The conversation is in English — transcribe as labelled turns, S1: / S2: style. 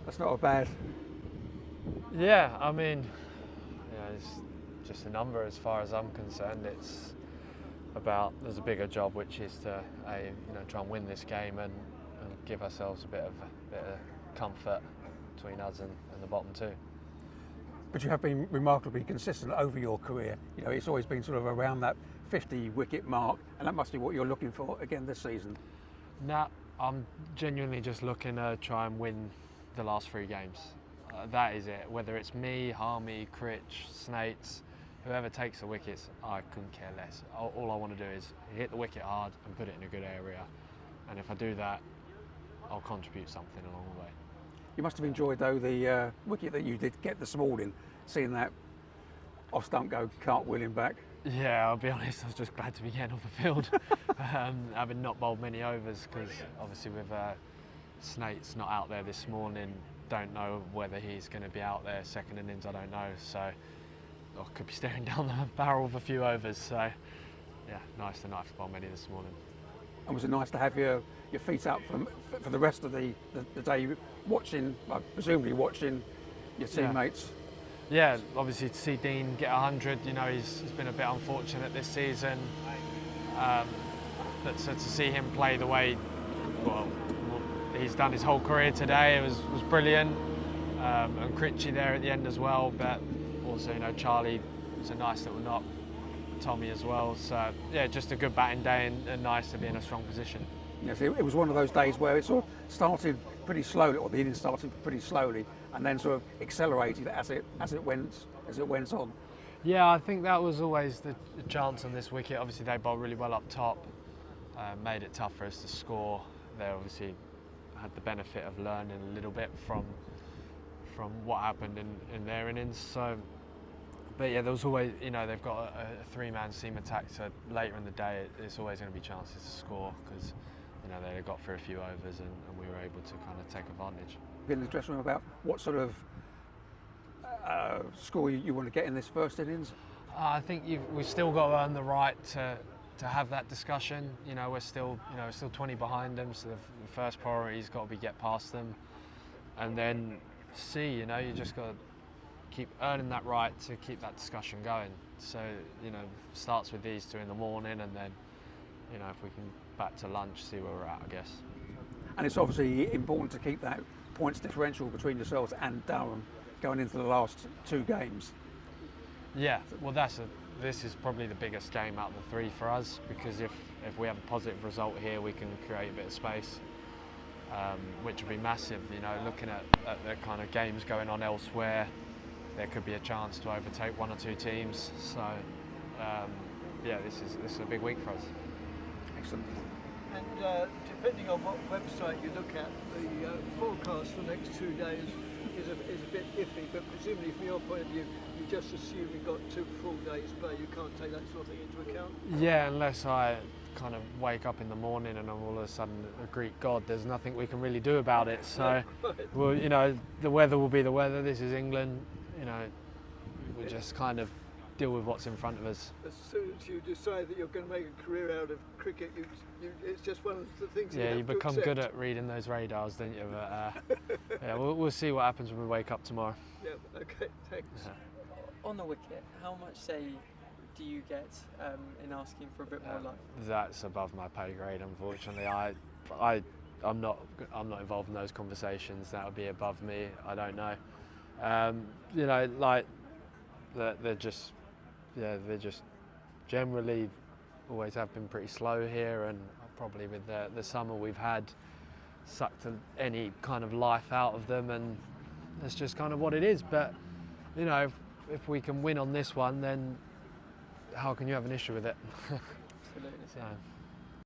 S1: That's not a bad.
S2: Yeah, I mean, it's just a number as far as I'm concerned. It's about, there's a bigger job, which is to try and win this game and give ourselves a bit of comfort between us and the bottom two.
S1: But you have been remarkably consistent over your career. It's always been sort of around that 50 wicket mark, and that must be what you're looking for again this season.
S2: Now, I'm genuinely just looking to try and win the last 3 games. That is it. Whether it's me, Harmy, Critch, Snates, whoever takes the wickets, I couldn't care less. All I want to do is hit the wicket hard and put it in a good area. And if I do that, I'll contribute something along the way.
S1: You must have enjoyed, though, the wicket that you did get this morning, seeing that off stump go cartwheeling back.
S2: Yeah, I'll be honest, I was just glad to be getting off the field. Having not bowled many overs, because obviously with Snates not out there this morning, don't know whether he's going to be out there second innings, I don't know. So I could be staring down the barrel of a few overs. So yeah, nice to not have to bowl many this morning.
S1: And was it nice to have your feet up for the rest of the day, watching, presumably watching your teammates?
S2: Yeah, obviously to see Dean get 100, he's been a bit unfortunate this season. But to see him play the way, he's done his whole career today, it was brilliant. And Critchy there at the end as well, but also, Charlie was a nice little knock. Tommy as well, so yeah, just a good batting day and nice to be in a strong position.
S1: Yes, it was one of those days where it sort of started pretty slowly, or the innings started pretty slowly, and then sort of accelerated as it went on.
S2: Yeah, I think that was always the chance on this wicket. Obviously, they bowled really well up top, made it tough for us to score. They obviously had the benefit of learning a little bit from what happened in their innings. So. But yeah, there was always, they've got a 3-man seam attack, so later in the day it's always going to be chances to score because, they got through a few overs and we were able to kind of take advantage.
S1: In the dressing room about what sort of score you want to get in this first innings?
S2: I think we've still got to earn the right to have that discussion. We're still 20 behind them, so the first priority's got to be get past them, and then see. You just got to keep earning that right to keep that discussion going. So, starts with these 2 in the morning, and then, if we can back to lunch, see where we're at, I guess.
S1: And it's obviously important to keep that points differential between yourselves and Durham going into the last 2 games.
S2: Yeah, well, this is probably the biggest game out of the 3 for us, because if we have a positive result here, we can create a bit of space, which would be massive. Looking at the kind of games going on elsewhere, there could be a chance to overtake 1 or 2 teams. So, this is a big week for us.
S1: Excellent.
S3: And depending on what website you look at, the forecast for the next 2 days is a bit iffy, but presumably from your point of view, you just assume you've got 2 full days, but you can't take that sort of thing into account?
S2: Yeah, unless I kind of wake up in the morning and I'm all of a sudden a Greek god, there's nothing we can really do about it. So, well, the weather will be the weather. This is England. We just kind of deal with what's in front of us.
S3: As soon as you decide that you're going to make a career out of cricket, it's just one of the things.
S2: Yeah, you become good at reading those radars, don't you? But yeah, we'll see what happens when we wake up tomorrow.
S3: Yeah. Okay. Thanks.
S4: On the wicket, how much say do you get in asking for a bit more luck?
S2: That's above my pay grade, unfortunately. I'm not involved in those conversations. That would be above me. I don't know. They're just generally always have been pretty slow here, and probably with the summer we've had sucked any kind of life out of them, and that's just kind of what it is. But if we can win on this one, then how can you have an issue with it?
S4: Absolutely.
S2: So.